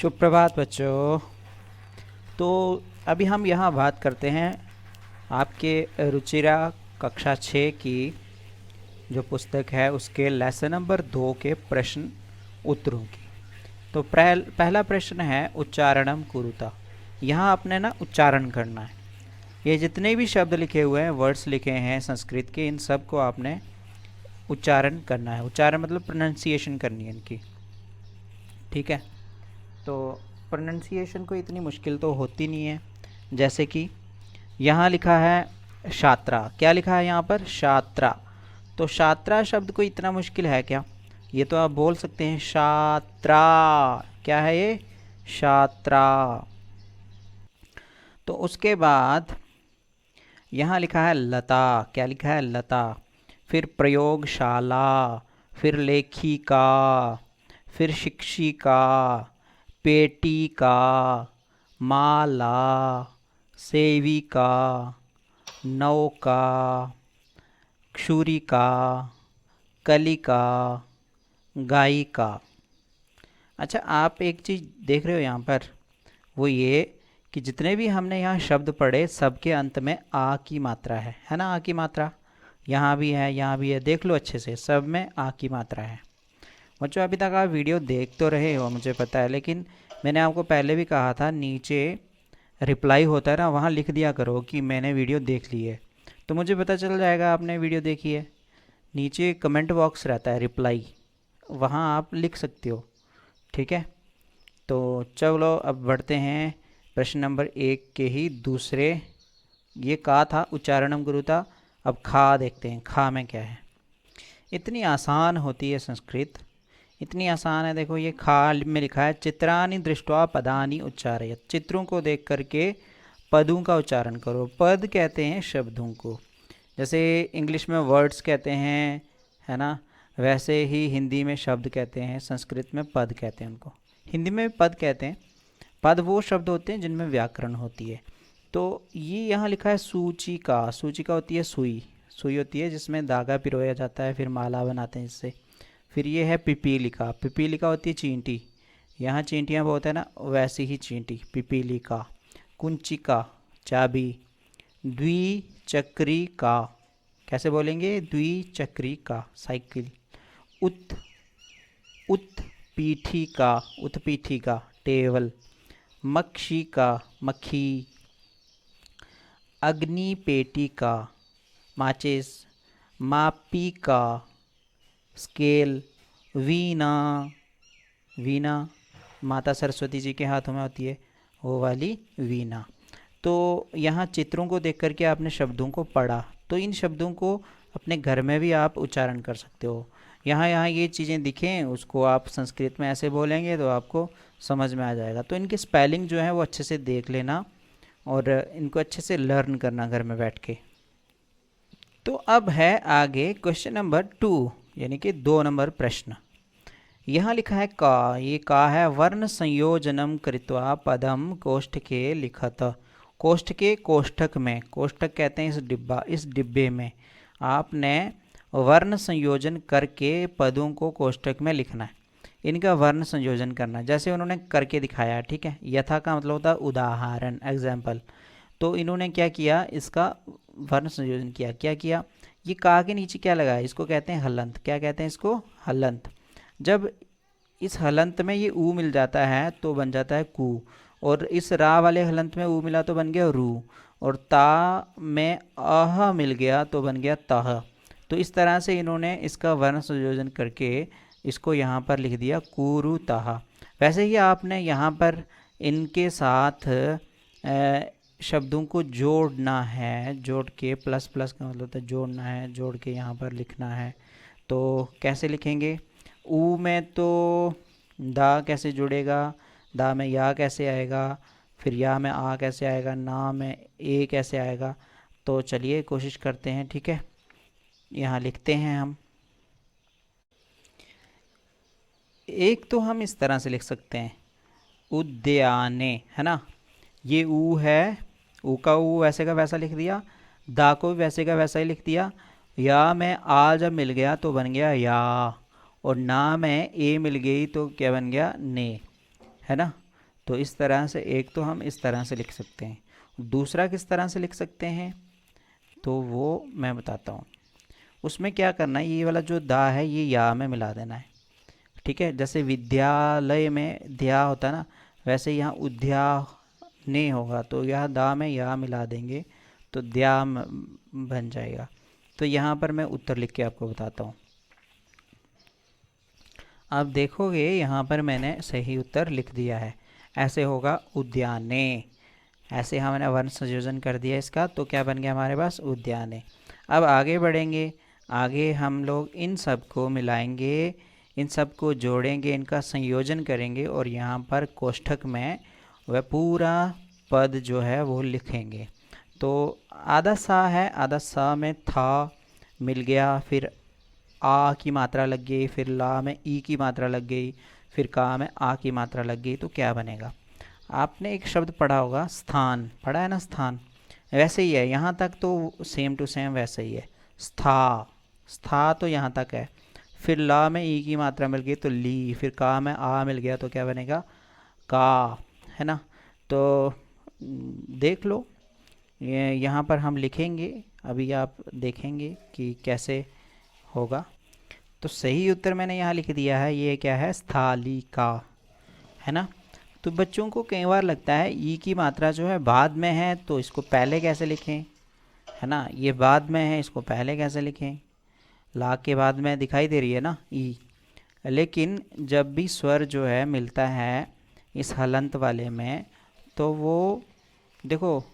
सुप्रभात बच्चों। तो अभी हम यहाँ बात करते हैं आपके रुचिरा कक्षा 6 की जो पुस्तक है उसके लेसन नंबर 2 के प्रश्न उत्तरों की। तो पहला प्रश्न है उच्चारणम कुरुता। यहाँ आपने ना उच्चारण करना है। ये जितने भी शब्द लिखे हुए हैं, वर्ड्स लिखे हैं संस्कृत के, इन सब को आपने उच्चारण करना है। उच्चारण मतलब प्रोनाउंसिएशन करनी है इनकी, ठीक है। तो प्रोनाउंसिएशन को इतनी मुश्किल तो होती नहीं है। जैसे कि यहाँ लिखा है छात्रा, क्या लिखा है यहाँ पर? छात्रा। तो छात्रा शब्द को इतना मुश्किल है क्या? ये तो आप बोल सकते हैं छात्रा। क्या है ये? छात्रा। तो उसके बाद यहाँ लिखा है लता, क्या लिखा है? लता। फिर प्रयोगशाला, फिर लेखिका, फिर शिक्षिका, पेटिका, माला, सेविका, नौका, क्षुरिका, कलिका, गायिका। अच्छा, आप एक चीज़ देख रहे हो यहाँ पर, वो ये कि जितने भी हमने यहाँ शब्द पढ़े सबके अंत में आ की मात्रा है ना? आ की मात्रा यहाँ भी है, यहाँ भी है, देख लो अच्छे से, सब में आ की मात्रा है। बच्चों अभी तक आप वीडियो देख तो रहे हो मुझे पता है, लेकिन मैंने आपको पहले भी कहा था नीचे रिप्लाई होता है ना, वहाँ लिख दिया करो कि मैंने वीडियो देख ली है, तो मुझे पता चल जाएगा आपने वीडियो देखी है। नीचे कमेंट बॉक्स रहता है रिप्लाई, वहाँ आप लिख सकते हो, ठीक है। तो चलो अब बढ़ते हैं प्रश्न नंबर 1 के ही दूसरे। ये का था उच्चारणम गुरुता। अब खा देखते हैं, खा में क्या है। इतनी आसान होती है संस्कृत, इतनी आसान है। देखो ये खा में लिखा है चित्रानि दृष्ट्वा पदानि उच्चारयत। चित्रों को देख करके पदों का उच्चारण करो। पद कहते हैं शब्दों को, जैसे इंग्लिश में वर्ड्स कहते हैं, है ना, वैसे ही हिंदी में शब्द कहते हैं, संस्कृत में पद कहते हैं उनको। हिंदी में पद कहते हैं। पद वो शब्द होते हैं जिनमें व्याकरण होती है। तो ये यहाँ लिखा है सूचिका। सूचिका होती है सुई, सुई होती है जिसमें धागा पिरोया जाता है, फिर माला बनाते हैं इससे। फिर ये है पिपीलिका। पिपीलिका होती है चींटी, यहाँ चींटियाँ बहुत है ना, वैसी ही चींटी पिपीलिका। कुंचिका चाबी। द्विचक्रिका, कैसे बोलेंगे? द्विचक्रिका साइकिल। उत्पीठिका, उत्पीठिका टेबल। मक्षिका मक्खी। अग्निपेटिका माचिस। मापिका स्केल। वीणा, वीणा माता सरस्वती जी के हाथों में होती है वो वाली वीणा। तो यहाँ चित्रों को देख करके आपने शब्दों को पढ़ा, तो इन शब्दों को अपने घर में भी आप उच्चारण कर सकते हो। यहाँ यहाँ ये चीज़ें दिखें, उसको आप संस्कृत में ऐसे बोलेंगे तो आपको समझ में आ जाएगा। तो इनकी स्पेलिंग जो है वो अच्छे से देख लेना और इनको अच्छे से लर्न करना घर में बैठ के। तो अब है आगे क्वेश्चन नंबर 2, यानी कि 2 नंबर प्रश्न। यहाँ लिखा है का। ये का है वर्ण संयोजनम कृत्वा पदम कोष्ठके लिखत। कोष्ठके कोष्ठक में, कोष्ठक कहते हैं इस डिब्बे में आपने वर्ण संयोजन करके पदों को कोष्ठक में लिखना है। इनका वर्ण संयोजन करना है, जैसे उन्होंने करके दिखाया, ठीक है। यथा का मतलब होता है उदाहरण, एग्जाम्पल। तो इन्होंने क्या किया, इसका वर्ण संयोजन किया। क्या किया? ये का के नीचे क्या लगा है, इसको कहते हैं हलंत। क्या कहते हैं इसको? हलंत। जब इस हलंत में ये ऊ मिल जाता है तो बन जाता है कू, और इस रा वाले हलंत में ऊ मिला तो बन गया रू, और ता में अह मिल गया तो बन गया तह। तो इस तरह से इन्होंने इसका वर्ण संयोजन करके इसको यहाँ पर लिख दिया कुरुतः। वैसे ही आपने यहाँ पर इनके साथ शब्दों को जोड़ना है, जोड़ के, प्लस प्लस का मतलब होता है जोड़ना है, जोड़ के यहाँ पर लिखना है। तो कैसे लिखेंगे? ऊ में तो दा कैसे जुड़ेगा, दा में या कैसे आएगा, फिर या में आ कैसे आएगा, ना में ए कैसे आएगा। तो चलिए कोशिश करते हैं, ठीक है। यहाँ लिखते हैं हम। एक तो हम इस तरह से लिख सकते हैं उद्याने, है ना। ये ऊ है, ऊ का ऊ वैसे का वैसा लिख दिया, दा को भी वैसे का वैसा ही लिख दिया। या में आ जब मिल गया तो बन गया या, और ना में ए मिल गई तो क्या बन गया? ने, है ना। तो इस तरह से एक तो हम इस तरह से लिख सकते हैं, दूसरा किस तरह से लिख सकते हैं तो वो मैं बताता हूँ। उसमें क्या करना है, ये वाला जो दा है ये या में मिला देना है, ठीक है। जैसे विद्यालय में ध्या होता है ना, वैसे यहाँ उद्याने होगा, तो यहाँ दा में या मिला देंगे तो बन जाएगा। तो यहाँ पर मैं उत्तर लिख के आपको बताता हूँ। आप देखोगे यहाँ पर मैंने सही उत्तर लिख दिया है, ऐसे होगा उद्याने। ऐसे हमने वर्ण संयोजन कर दिया इसका, तो क्या बन गया हमारे पास उद्याने। अब आगे बढ़ेंगे, आगे हम लोग इन सब को मिलाएंगे, इन सब को जोड़ेंगे, इनका संयोजन करेंगे और यहाँ पर कोष्ठक में वह पूरा पद जो है वो लिखेंगे। तो आधा सा है, आधा सा में था मिल गया, फिर आ की मात्रा लग गई, फिर ला में ई की मात्रा लग गई, फिर का में आ की मात्रा लग गई, तो क्या बनेगा। आपने एक शब्द पढ़ा होगा स्थान, पढ़ा है ना स्थान, वैसे ही है यहाँ तक तो सेम टू सेम वैसे ही है। स्था, स्था तो यहाँ तक है, फिर ला में ई की मात्रा मिल गई तो ली, फिर का में आ मिल गया तो क्या बनेगा का, है ना। तो देख लो, ये यहाँ पर हम लिखेंगे, अभी आप देखेंगे कि कैसे होगा। तो सही उत्तर मैंने यहाँ लिख दिया है, ये क्या है स्थालिका, है ना। तो बच्चों को कई बार लगता है ई की मात्रा जो है बाद में है तो इसको पहले कैसे लिखें, है ना, ये बाद में है इसको पहले कैसे लिखें, ला के बाद में दिखाई दे रही है ना ई। लेकिन जब भी स्वर जो है मिलता है इस हलंत वाले में, तो वो देखो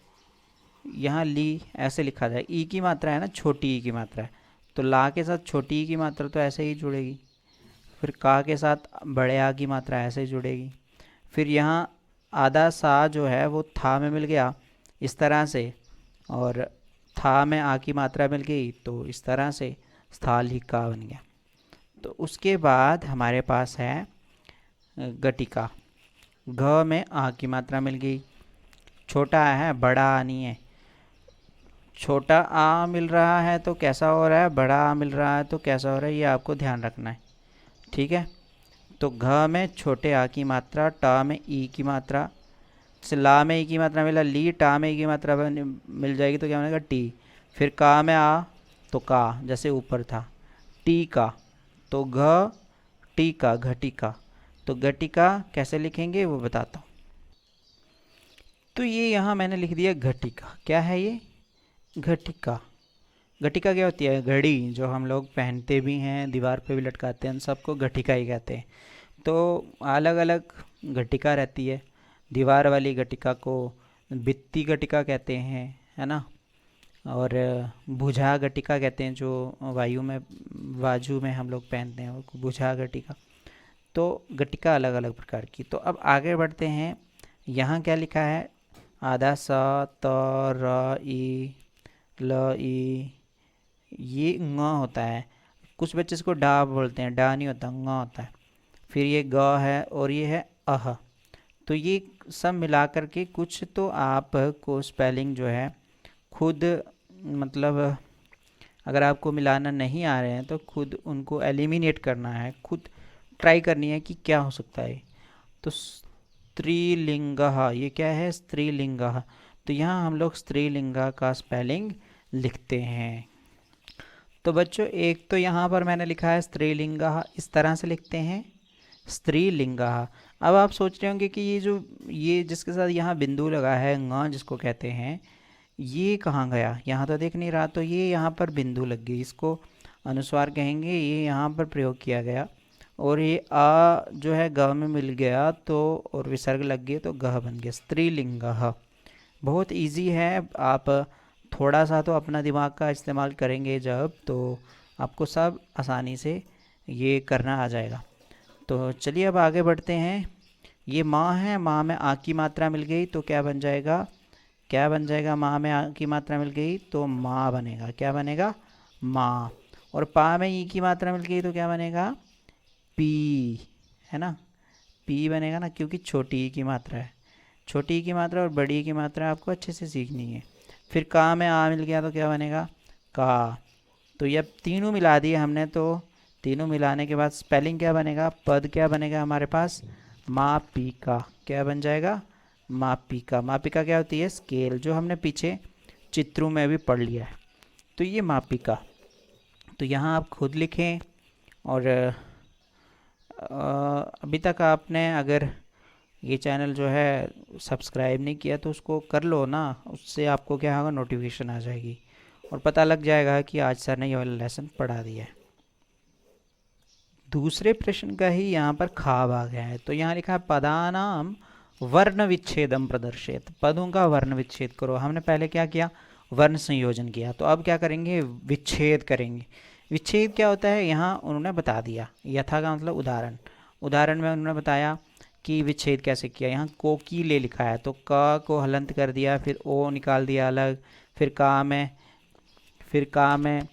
यहाँ ली ऐसे लिखा जाए, ई की मात्रा है ना, छोटी ई की मात्रा है, तो ला के साथ छोटी ई की मात्रा तो ऐसे ही जुड़ेगी, फिर का के साथ बड़े आ की मात्रा ऐसे ही जुड़ेगी, फिर यहाँ आधा सा जो है वो था में मिल गया इस तरह से, और था में आ की मात्रा मिल गई तो इस तरह से स्थालिका बन गया। तो उसके बाद हमारे पास है गटिका, घ में आ की मात्रा मिल गई, छोटा है बड़ा आ नहीं है, छोटा आ मिल रहा है तो कैसा हो रहा है, बड़ा आ मिल रहा है तो कैसा हो रहा है, ये आपको ध्यान रखना है, ठीक है। तो घ में छोटे आ की मात्रा, टा में ई की मात्रा, ला में ई की मात्रा मिला ली, टा में ई की मात्रा मिल जाएगी तो क्या बनेगा टी, फिर का में आ तो का जैसे ऊपर था, टी का तो घ टी का घटिका। तो घटिका कैसे लिखेंगे वो बताता हूँ। तो ये यहाँ मैंने लिख दिया घटिका, क्या है ये घटिका। घटिका क्या होती है, घड़ी जो हम लोग पहनते भी हैं, दीवार पे भी लटकाते हैं, सबको घटिका ही कहते हैं। तो अलग अलग घटिका रहती है, दीवार वाली घटिका को भित्ति घटिका कहते हैं, है ना, और भुजा घटिका कहते हैं, जो वायु में बाजू में हम लोग पहनते हैं वो भुजा घटिका। तो घटिका अलग अलग प्रकार की। तो अब आगे बढ़ते हैं, यहाँ क्या लिखा है, आधा सा त र ई ल ई, ये ङ होता है, कुछ बच्चे इसको डा बोलते हैं, डा नहीं होता ङ होता है, फिर ये ग है और ये है अह। तो ये सब मिला कर के कुछ तो आपको स्पेलिंग जो है खुद, मतलब अगर आपको मिलाना नहीं आ रहे हैं तो खुद उनको एलिमिनेट करना है, खुद ट्राई करनी है कि क्या हो सकता है। तो स्त्रीलिंगः, ये क्या है स्त्रीलिंगः, तो यहाँ हम लोग स्त्रीलिंगा का स्पेलिंग लिखते हैं। तो बच्चों एक तो यहाँ पर मैंने लिखा है स्त्रीलिंगः, इस तरह से लिखते हैं स्त्रीलिंगः। अब आप सोच रहे होंगे कि ये जिसके साथ यहाँ बिंदु लगा है ङ जिसको कहते हैं, ये कहाँ गया, यहाँ तो देख नहीं रहा, तो ये यहाँ पर बिंदु लग गई, इसको अनुस्वार कहेंगे, ये यहाँ पर प्रयोग किया गया, और ये आ जो है ग में मिल गया तो और विसर्ग लग गया तो गह बन गया स्त्रीलिंगः। बहुत इजी है, आप थोड़ा सा तो अपना दिमाग का इस्तेमाल करेंगे जब, तो आपको सब आसानी से ये करना आ जाएगा। तो चलिए अब आगे बढ़ते हैं। ये माँ है, माँ में आ की मात्रा मिल गई तो क्या बन जाएगा, क्या बन जाएगा, माँ में आ की मात्रा मिल गई तो माँ बनेगा, क्या बनेगा माँ। और पा में ई की मात्रा मिल गई तो क्या बनेगा पी, है ना, पी बनेगा ना, क्योंकि छोटी ई की मात्रा है, छोटी ई की मात्रा और बड़ी ई की मात्रा आपको अच्छे से सीखनी है। फिर का में आ मिल गया तो क्या बनेगा का। तो ये अब तीनों मिला दिए हमने, तो तीनों मिलाने के बाद स्पेलिंग क्या बनेगा, पद क्या बनेगा हमारे पास मापिका क्या बन जाएगा? मापिका। मापिका क्या होती है? स्केल, जो हमने पीछे चित्रों में भी पढ़ लिया है। तो ये मापिका। तो यहाँ आप खुद लिखें। और अभी तक आपने अगर ये चैनल जो है सब्सक्राइब नहीं किया तो उसको कर लो ना, उससे आपको क्या होगा, नोटिफिकेशन आ जाएगी और पता लग जाएगा कि आज सर ने ये वाला लेसन पढ़ा दिया है। दूसरे प्रश्न का ही यहाँ पर खा भाग है। तो यहाँ लिखा है पदानाम वर्ण विच्छेदम प्रदर्शित। पदों का वर्ण विच्छेद करो। हमने पहले क्या किया? वर्ण संयोजन किया। तो अब क्या करेंगे? विच्छेद करेंगे। विच्छेद क्या होता है यहाँ उन्होंने बता दिया। यथा का मतलब उदाहरण। उदाहरण में उन्होंने बताया कि विच्छेद कैसे किया। यहाँ कोकिले लिखा है तो क को हलंत कर दिया, फिर ओ निकाल दिया अलग, फिर का में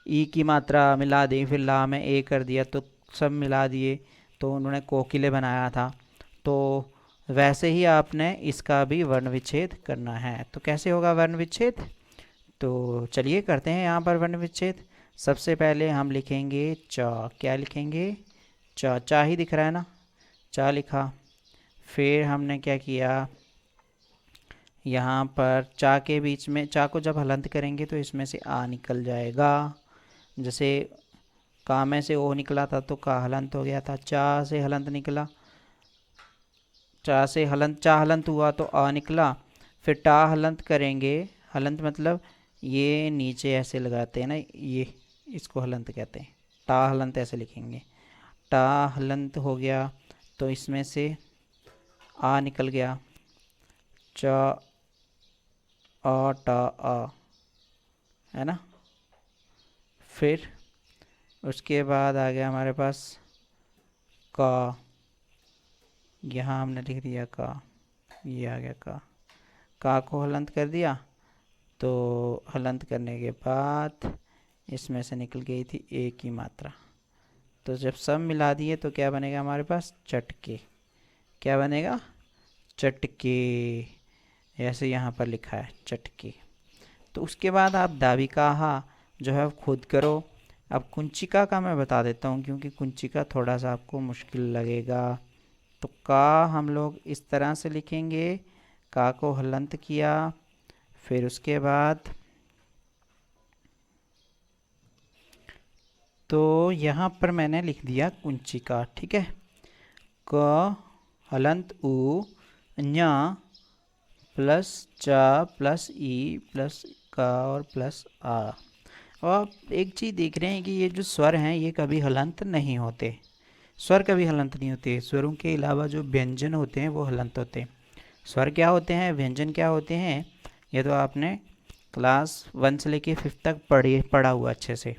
ई की मात्रा मिला दी, फिर ला में ए कर दिया, तो सब मिला दिए, तो उन्होंने कोकिले बनाया था। तो वैसे ही आपने इसका भी वर्ण विच्छेद करना है। तो कैसे होगा वर्ण विच्छेद? तो चलिए करते हैं यहाँ पर वर्ण विच्छेद। सबसे पहले हम लिखेंगे च। क्या लिखेंगे? च। चा ही दिख रहा है ना, चा लिखा। फिर हमने क्या किया, यहाँ पर चा के बीच में, चा को जब हलंत करेंगे तो इसमें से आ निकल जाएगा। जैसे का में से ओ निकला था तो का हलंत हो गया था, चा से हलंत निकला, चा से हलंत, चा हलंत हुआ तो आ निकला। फिर टा हलंत करेंगे। हलंत मतलब ये नीचे ऐसे लगाते हैं ना, ये इसको हलंत कहते हैं। टा हलंत ऐसे लिखेंगे। टा हलंत हो गया तो इसमें से आ निकल गया, चा आ टा आ, है ना। फिर उसके बाद आ गया हमारे पास का। यहाँ हमने लिख दिया का, ये आ गया का को हलंत कर दिया। तो हलंत करने के बाद इसमें से निकल गई थी ए की मात्रा। तो जब सब मिला दिए तो क्या बनेगा हमारे पास? चटके। क्या बनेगा? चटके। ऐसे यहाँ पर लिखा है चटके। तो उसके बाद आप दाविकाहा जो है खुद करो। अब कुंचिका का मैं बता देता हूँ क्योंकि कुंचिका थोड़ा सा आपको मुश्किल लगेगा। तो का हम लोग इस तरह से लिखेंगे, का को हलंत किया, फिर उसके बाद तो यहाँ पर मैंने लिख दिया कुंचिका, ठीक है। क हलंत उ न्या प्लस चा प्लस ई प्लस का और प्लस आ। और एक चीज़ देख रहे हैं कि ये जो स्वर हैं ये कभी हलंत नहीं होते। स्वर कभी हलंत नहीं होते। स्वरों के अलावा जो व्यंजन होते हैं वो हलंत होते हैं। स्वर क्या होते हैं, व्यंजन क्या होते हैं, ये तो आपने क्लास 1 से लेके 5 तक पढ़ा हुआ अच्छे से।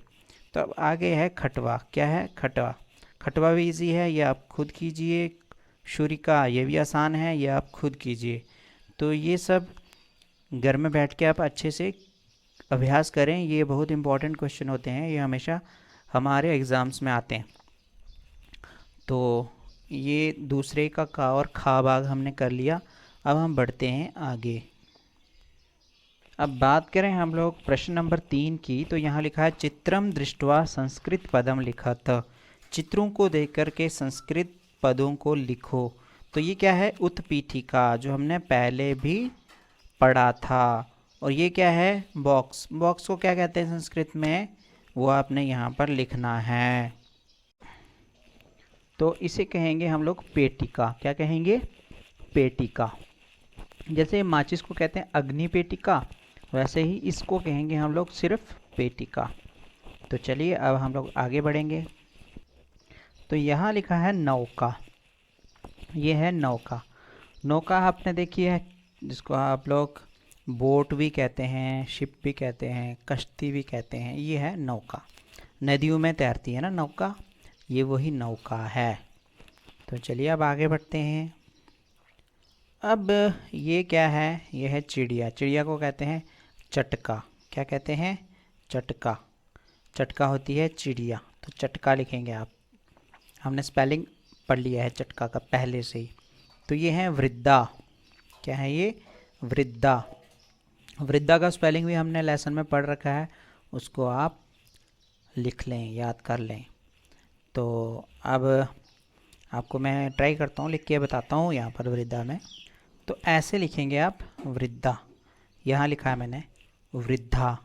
तो अब आगे है खटवा। क्या है? खटवा। खटवा भी इजी है, ये आप खुद कीजिए। शुरिका, ये भी आसान है, ये आप खुद कीजिए। तो ये सब घर में बैठ के आप अच्छे से अभ्यास करें। ये बहुत इंपॉर्टेंट क्वेश्चन होते हैं, ये हमेशा हमारे एग्ज़ाम्स में आते हैं। तो ये दूसरे का और खा भाग हमने कर लिया। अब हम बढ़ते हैं आगे। अब बात करें हम लोग प्रश्न नंबर 3 की। तो यहाँ लिखा है चित्रम दृष्ट्वा संस्कृत पदम लिखत। चित्रों को देख कर के संस्कृत पदों को लिखो। तो ये क्या है? उत्पीठिका, जो हमने पहले भी पढ़ा था। और ये क्या है? बॉक्स। बॉक्स को क्या कहते हैं संस्कृत में, वो आपने यहाँ पर लिखना है। तो इसे कहेंगे हम लोग पेटिका। क्या कहेंगे? पेटिका। जैसे माचिस को कहते हैं अग्नि पेटिका, वैसे ही इसको कहेंगे हम लोग सिर्फ पेटिका। तो चलिए अब हम लोग आगे बढ़ेंगे। तो यहाँ लिखा है नौका। ये है नौका। नौका आपने देखी है, जिसको आप लोग बोट भी कहते हैं, शिप भी कहते हैं, कश्ती भी कहते हैं। ये है नौका। नदियों में तैरती है ना नौका, ये वही नौका है। तो चलिए अब आगे बढ़ते हैं। अब ये क्या है? ये है चिड़िया। चिड़िया को कहते हैं चटका। क्या कहते हैं? चटका। चटका होती है चिड़िया, तो चटका लिखेंगे आप। हमने स्पेलिंग पढ़ लिया है चटका का पहले से ही। तो ये है वृद्धा। क्या है ये? वृद्धा। वृद्धा का स्पेलिंग भी हमने लेसन में पढ़ रखा है, उसको आप लिख लें, याद कर लें। तो अब आपको मैं ट्राई करता हूँ, लिख के बताता हूँ यहाँ पर वृद्धा में। तो ऐसे लिखेंगे आप वृद्धा, यहाँ लिखा है मैंने वृद्धा।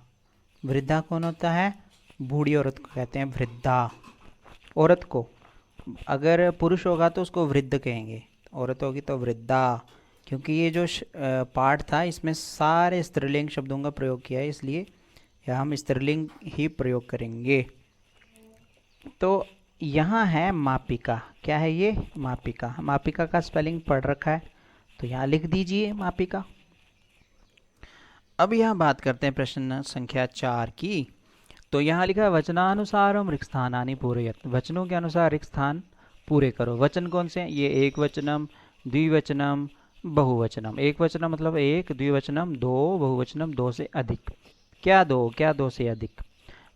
वृद्धा कौन होता है? बूढ़ी औरत को कहते हैं वृद्धा। औरत को, अगर पुरुष होगा तो उसको वृद्ध कहेंगे, औरत होगी तो वृद्धा। क्योंकि ये जो पाठ था इसमें सारे स्त्रीलिंग शब्दों का प्रयोग किया है, इसलिए यहाँ हम स्त्रीलिंग ही प्रयोग करेंगे। तो यहाँ है मापिका। क्या है ये? मापिका। मापिका का स्पेलिंग पढ़ रखा है, तो यहाँ लिख दीजिए मापिका। अब यहाँ बात करते हैं प्रश्न संख्या 4 की। तो यहाँ लिखा है वचनानुसारम रिक्त स्थानानि पूरयत। वचनों के अनुसार रिक्त स्थान पूरे करो। वचन कौन से हैं? ये एक वचनम, द्विवचनम, बहुवचनम। एक वचनम मतलब एक, द्विवचनम दो, बहुवचनम दो से अधिक। क्या दो? क्या दो से अधिक?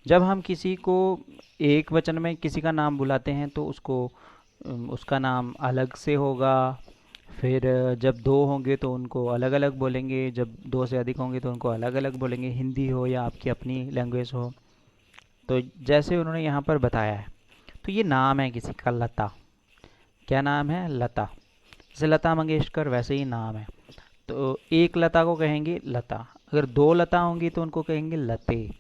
जब हम किसी को एक वचन में किसी का नाम बुलाते हैं तो उसको उसका नाम अलग से होगा। फिर जब दो होंगे तो उनको अलग अलग बोलेंगे, जब दो से अधिक होंगे तो उनको अलग अलग बोलेंगे, हिंदी हो या आपकी अपनी लैंग्वेज हो। तो जैसे उन्होंने यहाँ पर बताया है, तो ये नाम है किसी का, लता। क्या नाम है? लता। जैसे लता मंगेशकर, वैसे ही नाम है। तो एक लता को कहेंगे लता। अगर दो लता होंगी तो उनको कहेंगे लते।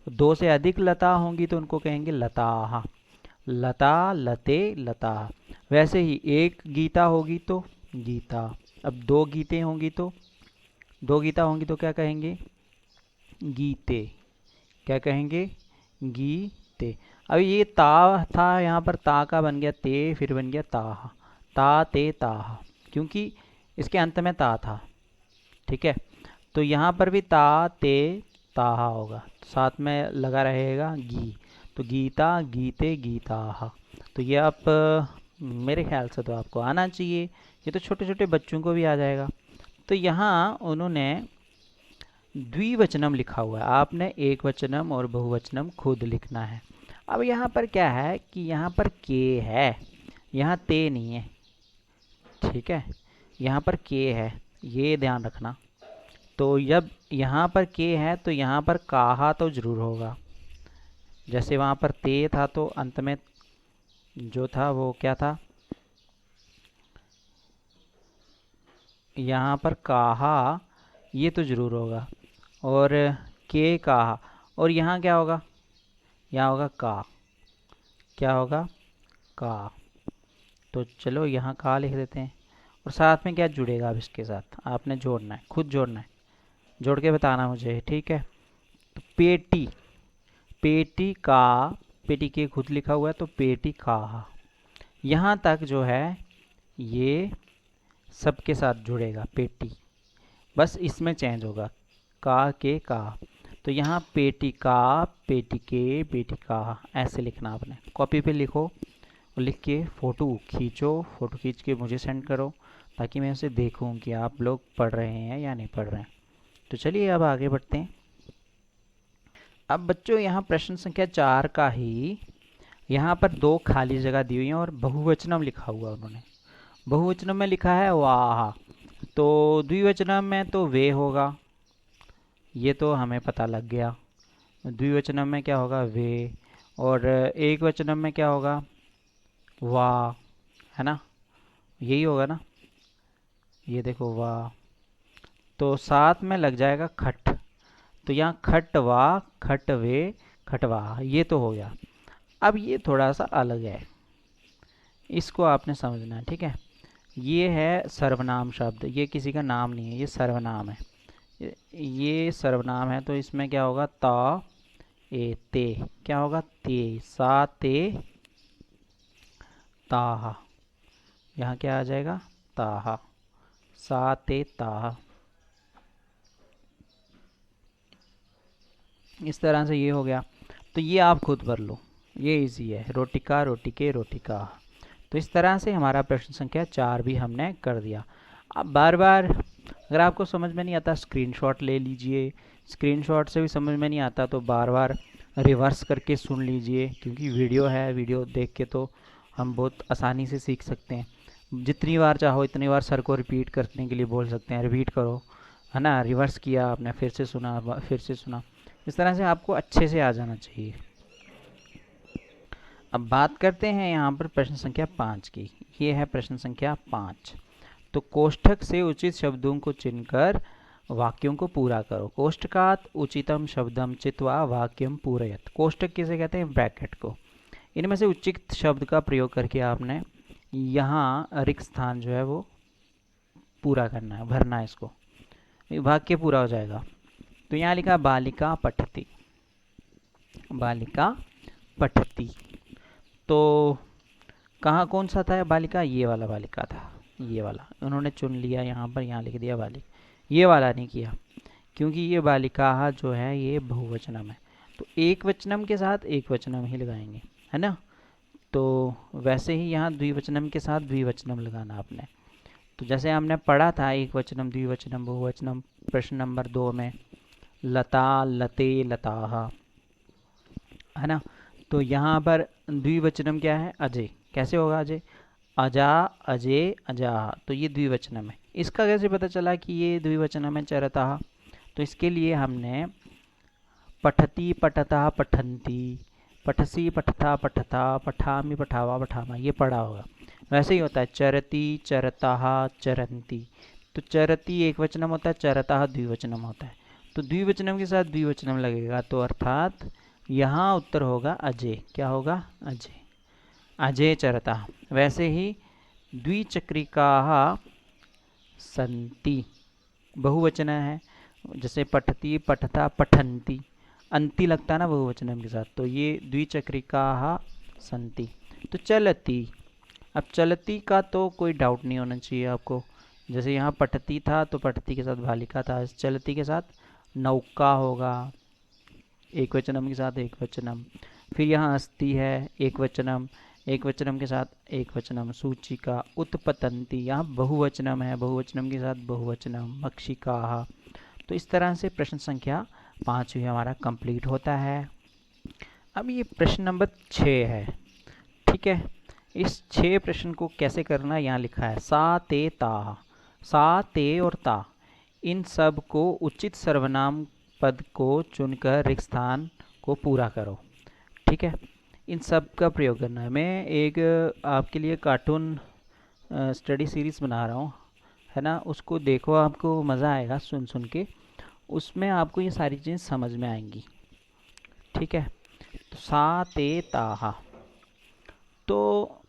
दो से अधिक लता होंगी तो उनको कहेंगे लताहा। लता, लते, लता। वैसे ही एक गीता होगी तो गीता। अब दो गीतें होंगी तो, दो गीता होंगी तो क्या कहेंगे? गीते। क्या कहेंगे? गीते। अब ये ता था, यहाँ पर ता का बन गया ते, फिर बन गया ताहा। ता ते ताहा, क्योंकि इसके अंत में ता था। ठीक है, तो यहाँ पर भी ता ते ताहा होगा, साथ में लगा रहेगा गी। तो गीता, गीते, गीताहा। तो ये आप मेरे ख्याल से तो आपको आना चाहिए, ये तो छोटे छोटे बच्चों को भी आ जाएगा। तो यहाँ उन्होंने द्विवचनम लिखा हुआ है, आपने एक वचनम और बहुवचनम खुद लिखना है। अब यहाँ पर क्या है कि यहाँ पर के है, यहाँ ते नहीं है। ठीक है, यहाँ पर के है, ये ध्यान रखना। तो जब यहाँ पर के है तो यहाँ पर काहा तो जरूर होगा। जैसे वहाँ पर ते था तो अंत में जो था वो क्या था? यहाँ पर काहा, ये तो जरूर होगा। और के काहा, और यहाँ क्या होगा? यहाँ होगा का। क्या होगा? का। तो चलो यहाँ का लिख देते हैं। और साथ में क्या जुड़ेगा? अब इसके साथ आपने जोड़ना है, खुद जोड़ना है, जोड़ के बताना मुझे। ठीक है, तो पेटी, पेटी का, पेटी के खुद लिखा हुआ है तो पेटी का। यहाँ तक जो है ये सबके साथ जुड़ेगा पेटी, बस इसमें चेंज होगा का के का। तो यहाँ पेटी का, पेटी के, पेटी का, ऐसे लिखना आपने। कॉपी पे लिखो और लिख के फ़ोटो खींचो, फ़ोटो खींच के मुझे सेंड करो ताकि मैं उसे देखूं कि आप लोग पढ़ रहे हैं या नहीं पढ़ रहे हैं। तो चलिए अब आगे बढ़ते हैं। अब बच्चों यहाँ प्रश्न संख्या 4 का ही यहाँ पर दो खाली जगह दी हुई है और बहुवचनम लिखा हुआ उन्होंने। बहुवचनम में लिखा है वाह, तो द्विवचनम में तो वे होगा, ये तो हमें पता लग गया। द्विवचनम में क्या होगा? वे। और एक वचनम में क्या होगा? वाह, है ना? यही होगा ना? ये देखो वाह, तो साथ में लग जाएगा खट। तो यहाँ खट वाह, खट वे, खटवाह, ये तो हो गया। अब ये थोड़ा सा अलग है, इसको आपने समझना है। ठीक है, ये है सर्वनाम शब्द, ये किसी का नाम नहीं है, ये सर्वनाम है। ये सर्वनाम है, तो इसमें क्या होगा? ता ए ते। क्या होगा? ते। सा ते ताहा। यहाँ क्या आ जाएगा? ताहा। सा ते ताहा। इस तरह से ये हो गया। तो ये आप खुद भर लो, ये इजी है। रोटिका, रोटिके, रोटिका। तो इस तरह से हमारा प्रश्न संख्या 4 भी हमने कर दिया। अब बार बार अगर आपको समझ में नहीं आता स्क्रीनशॉट ले लीजिए, स्क्रीनशॉट से भी समझ में नहीं आता तो बार बार रिवर्स करके सुन लीजिए, क्योंकि वीडियो है, वीडियो देख के तो हम बहुत आसानी से सीख सकते हैं। जितनी बार चाहो इतनी बार सर को रिपीट करने के लिए बोल सकते हैं, रिपीट करो, है ना? रिवर्स किया आपने, फिर से सुना, फिर से सुना, इस तरह से आपको अच्छे से आ जाना चाहिए। अब बात करते हैं यहाँ पर प्रश्न संख्या 5 की। ये है प्रश्न संख्या 5। तो कोष्ठक से उचित शब्दों को चुनकर वाक्यों को पूरा करो। कोष्ठकात उचितम शब्दम चित्वा वाक्यम पूरयत। कोष्ठक किसे कहते हैं? ब्रैकेट को। इनमें से उचित शब्द का प्रयोग करके आपने यहाँ रिक्त स्थान जो है वो पूरा करना है, भरना है इसको, वाक्य पूरा हो जाएगा। तो यहाँ लिखा बालिका पठती, बालिका पठती। तो कहाँ कौन सा था बालिका? ये वाला बालिका था, ये वाला उन्होंने चुन लिया यहाँ पर, यहाँ लिख दिया बालिका, ये वाला नहीं किया, क्योंकि ये बालिका जो है ये बहुवचनम है। तो एक वचनम के साथ एक वचनम ही लगाएंगे, है ना। तो वैसे ही यहाँ द्विवचनम के साथ द्विवचनम लगाना आपने। तो जैसे हमने पढ़ा था एक वचनम द्विवचनम बहुवचनम प्रश्न नंबर 2 में, लता लते लताः, है ना। तो यहाँ पर द्विवचनम क्या है? अजय। कैसे होगा अजय? अजा अजय अजाः। तो ये द्विवचनम है। इसका कैसे पता चला कि ये द्विवचनम है? चरतः। तो इसके लिए हमने पठती पठतः पठन्ति, पठसी पठथा पठता, पठामि पठावा पठामा, ये पढ़ा होगा। वैसे ही होता है चरती चरतः चरन्ति। तो चरती एक वचनम होता है, चरतः द्विवचनम होता है। तो द्विवचनम के साथ द्विवचनम लगेगा, तो अर्थात यहाँ उत्तर होगा अजय। क्या होगा? अजय, अजय चरतः। वैसे ही द्विचक्रिकाः सन्ति, बहुवचन है, जैसे पठती पठता पठन्ति, अंति लगता है ना बहुवचनम के साथ, तो ये द्विचक्रिकाः सन्ति। तो चलती, अब चलती का तो कोई डाउट नहीं होना चाहिए आपको। जैसे यहाँ पठती था तो पठती के साथ बालिका था, चलती के साथ नौका होगा, एक वचनम के साथ एक वचनम। फिर यहाँ अस्ति है, एक वचनम, एक वचनम के साथ एक वचनम। सूचिका उत्पतंती, यहाँ बहुवचनम है, बहुवचनम के साथ बहुवचनम। मक्षिकाः। तो इस तरह से प्रश्न संख्या 5 भी हमारा कंप्लीट होता है। अब ये प्रश्न नंबर 6 है, ठीक है। इस 6 प्रश्न को कैसे करना यहाँ लिखा है, सा ते ता। सा ते और ता, इन सब को उचित सर्वनाम पद को चुनकर रिक्त स्थान को पूरा करो, ठीक है। इन सब का प्रयोग करना है। मैं एक आपके लिए कार्टून स्टडी सीरीज़ बना रहा हूँ, है ना, उसको देखो, आपको मज़ा आएगा सुन सुन के, उसमें आपको ये सारी चीज़ें समझ में आएंगी, ठीक है। तो सा ते ताहा, तो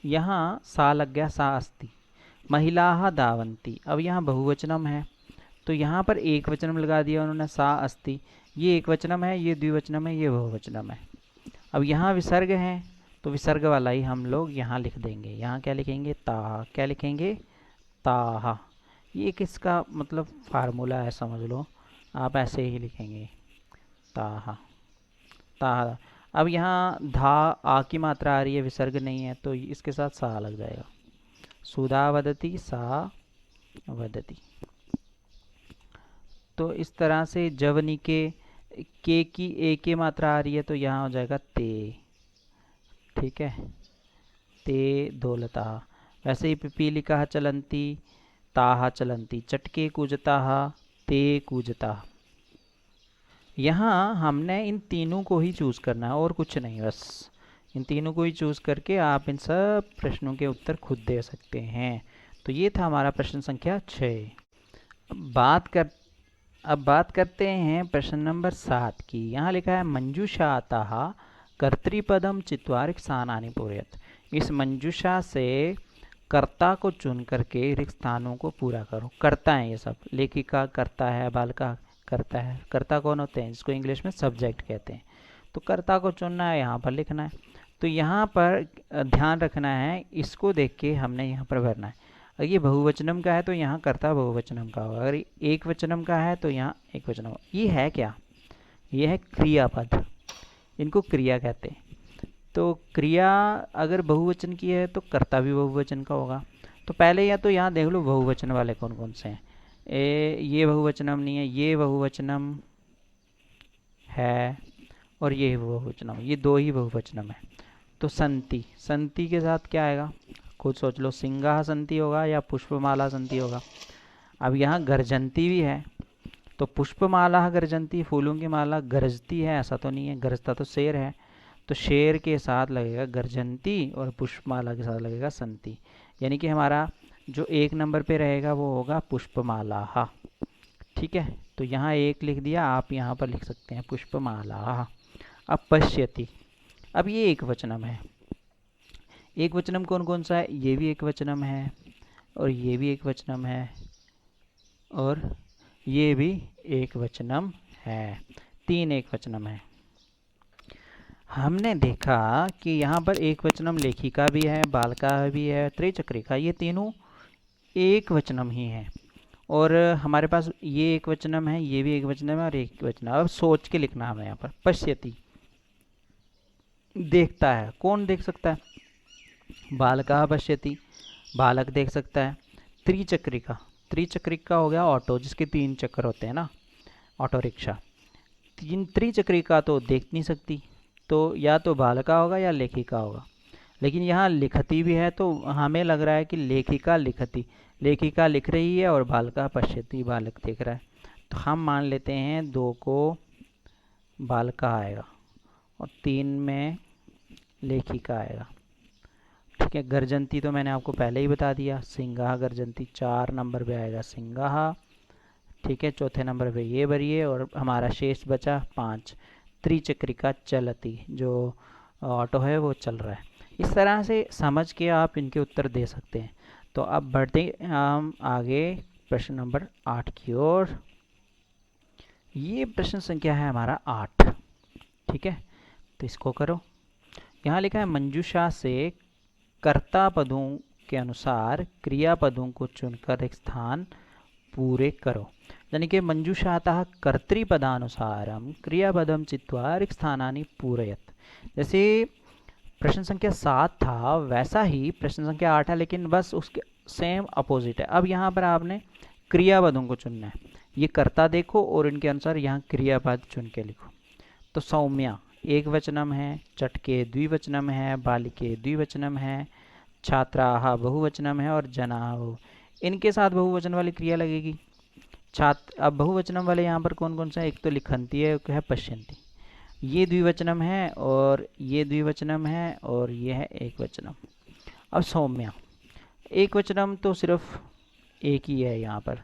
यहाँ सा लग गया, सा अस्ति। महिलाः धावन्ति, अब यहाँ बहुवचनम है, तो यहाँ पर एक वचनम लगा दिया उन्होंने, सा अस्ति। ये एक वचनम है, ये द्विवचनम है, ये बहुवचनम है। अब यहाँ विसर्ग है, तो विसर्ग वाला ही हम लोग यहाँ लिख देंगे। यहाँ क्या लिखेंगे? ताहा। क्या लिखेंगे? ताहा। ये किसका मतलब फार्मूला है, समझ लो, आप ऐसे ही लिखेंगे, ताहा ताहा। अब यहाँ धा आ की मात्रा आ रही है, विसर्ग नहीं है, तो इसके साथ सा लग जाएगा। सुधा वदति सा वदति। तो इस तरह से जवनी के की ए की मात्रा आ रही है, तो यहाँ हो जाएगा ते, ठीक है, ते दौलता। वैसे ही पिपीलिका चलंती ताहा चलंती, चटके कूजता ते कूजता। यहाँ हमने इन तीनों को ही चूज़ करना है और कुछ नहीं, बस इन तीनों को ही चूज़ करके आप इन सब प्रश्नों के उत्तर खुद दे सकते हैं। तो ये था हमारा प्रश्न संख्या 6। अब बात करते हैं प्रश्न नंबर 7 की। यहाँ लिखा है मंजूषातः कर्तृपदम चित्वा रिक्त स्थानानि पूरयत। इस मंजूषा से कर्ता को चुन करके रिक्त स्थानों को पूरा करो। कर्ता है ये सब, लेखिका कर्ता है, बालिका कर्ता है। कर्ता कौन होते हैं? जिसको इंग्लिश में सब्जेक्ट कहते हैं। तो कर्ता को चुनना है, यहाँ पर लिखना है। तो यहाँ पर ध्यान रखना है, इसको देख के हमने यहाँ पर भरना है। अगर ये बहुवचनम का है तो यहाँ कर्ता बहुवचनम का होगा, अगर एक वचनम का है तो यहाँ एक वचनम होगा। ये है क्या? ये है क्रियापद, इनको क्रिया कहते हैं। तो क्रिया अगर बहुवचन की है तो कर्ता भी बहुवचन का होगा। तो पहले या तो यहाँ देख लो बहुवचन वाले कौन कौन से हैं। ये बहुवचनम नहीं है, ये बहुवचनम है और ये बहुवचनम, ये दो ही बहुवचनम है। तो संति, संति के साथ क्या आएगा खुद सोच लो, सिंगाह संति होगा या पुष्पमाला संति होगा। अब यहाँ गर्जंती भी है, तो पुष्पमाला गर्जंती, फूलों की माला गरजती है, ऐसा तो नहीं है, गरजता तो शेर है। तो शेर के साथ लगेगा गर्जंती और पुष्पमाला के साथ लगेगा संती, यानी कि हमारा जो 1 नंबर पे रहेगा वो होगा पुष्पमाला। ठीक है, तो यहाँ 1 लिख दिया, आप यहाँ पर लिख सकते हैं पुष्पमाला। अब पश्यति, अब ये एक वचनम है। एक वचनम कौन कौन सा है? ये भी एक वचनम है, और ये भी एक वचनम है, और ये भी एक वचनम है। 3 एक वचनम है। हमने देखा कि यहाँ पर एक वचनम लेखिका भी है, बालका भी है, त्रिचक्रिका, ये तीनों एक वचनम ही है। और हमारे पास ये एक वचनम है, ये भी एक वचनम है, और एक वचनम। अब सोच के लिखना हमें यहाँ पर। पश्यति, देखता है। कौन देख सकता है? बालका पश्यति, बालक देख सकता है। त्रिचक्रिका, त्रिचक्रिका हो गया ऑटो, जिसके 3 चक्कर होते हैं ना, ऑटो रिक्शा। त्रिचक्रिका तो देख नहीं सकती, तो या तो बालका होगा या लेखिका होगा। लेकिन यहाँ लिखती भी है, तो हमें लग रहा है कि लेखिका लिखती, लेखिका लिख रही है और बालका पश्यति, बालक देख रहा है। तो हम मान लेते हैं 2 को बालका आएगा और 3 में लेखिका आएगा। ठीक है, गर्जंती तो मैंने आपको पहले ही बता दिया, सिंगाह गर्जंती 4 नंबर पे आएगा सिंगाह। ठीक है, चौथे नंबर पे ये भरिए, और हमारा शेष बचा 5, त्रिचक्रिका चलती, जो ऑटो है वो चल रहा है। इस तरह से समझ के आप इनके उत्तर दे सकते हैं। तो अब बढ़ते हम आगे प्रश्न नंबर 8 की ओर। ये प्रश्न संख्या है हमारा 8। ठीक है, तो इसको करो। यहाँ लिखा है मंजूषा से कर्ता पदों के अनुसार क्रियापदों को चुनकर एक स्थान पूरे करो। यानी कि मंजूषातः कर्तृपदानुसारम क्रियापदम चित्वा रिक्त स्थानानि पूरयत। जैसे प्रश्न संख्या 7 था, वैसा ही प्रश्न संख्या 8 है, लेकिन बस उसके सेम अपोजिट है। अब यहाँ पर आपने क्रियापदों को चुनना है। ये कर्ता देखो और इनके अनुसार यहाँ क्रियापद चुन के लिखो। तो सौम्या एक वचनम है, चटके द्विवचनम है, बालिके द्विवचनम है, छात्राः बहुवचनम है, और जनाः, इनके साथ बहुवचन वाली क्रिया लगेगी। छात्र, अब बहुवचनम वाले यहाँ पर कौन कौन सा है? एक तो लिखंती है, एक है पश्यन्ति। ये द्विवचनम है, और ये द्विवचनम है, और ये है एक वचनम। अब सौम्या एक वचनम तो सिर्फ एक ही है यहाँ पर,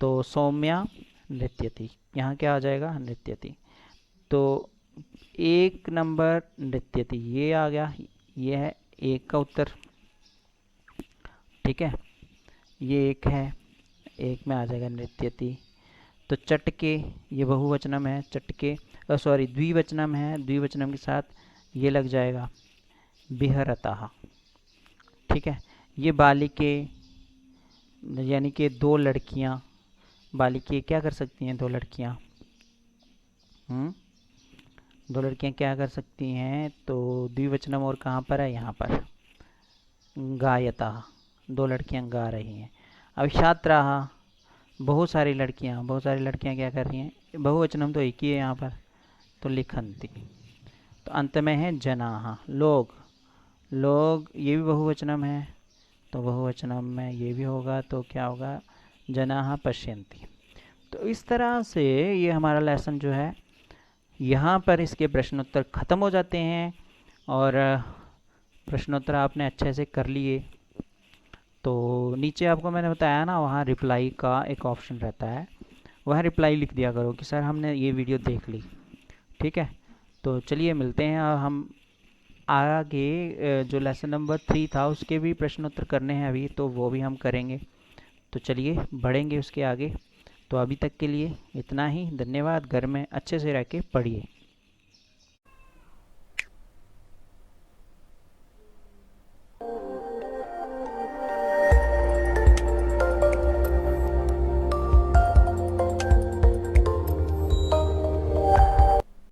तो सौम्या नृत्यति, यहाँ क्या आ जाएगा? नृत्यति। तो 1 नंबर नृत्यति ये आ गया, ये है 1 का उत्तर। ठीक है, ये 1 है, 1 में आ जाएगा नृत्यति। तो चटके ये बहुवचनम है, चटके सॉरी द्विवचनम है, द्विवचनम के साथ ये लग जाएगा बिहरतः। ठीक है, ये बालिके यानी कि 2 लड़कियां, बालिके क्या कर सकती हैं? 2 लड़कियां, 2 लड़कियां क्या कर सकती हैं? तो द्विवचनम और कहाँ पर है? यहाँ पर गायतः, 2 लड़कियां गा रही हैं। अब छात्राः बहुत सारी लड़कियां, बहुत सारी लड़कियां क्या कर रही हैं? बहुवचनम तो एक ही है यहाँ पर, तो लिखंती। तो अंत में है जनाः, लोग, लोग ये भी बहुवचनम है, तो बहुवचनम में ये भी होगा, तो क्या होगा? जनाः पश्यन्ति। तो इस तरह से ये हमारा लेसन जो है यहाँ पर इसके प्रश्नोत्तर ख़त्म हो जाते हैं। और प्रश्नोत्तर आपने अच्छे से कर लिए। तो नीचे आपको मैंने बताया ना, वहाँ रिप्लाई का एक ऑप्शन रहता है, वहाँ रिप्लाई लिख दिया करो कि सर हमने ये वीडियो देख ली। ठीक है, तो चलिए मिलते हैं। हम आगे जो लेसन नंबर 3 था उसके भी प्रश्नोत्तर करने हैं अभी, तो वो भी हम करेंगे। तो चलिए बढ़ेंगे उसके आगे। तो अभी तक के लिए इतना ही। धन्यवाद। घर में अच्छे से रह के पढ़िए।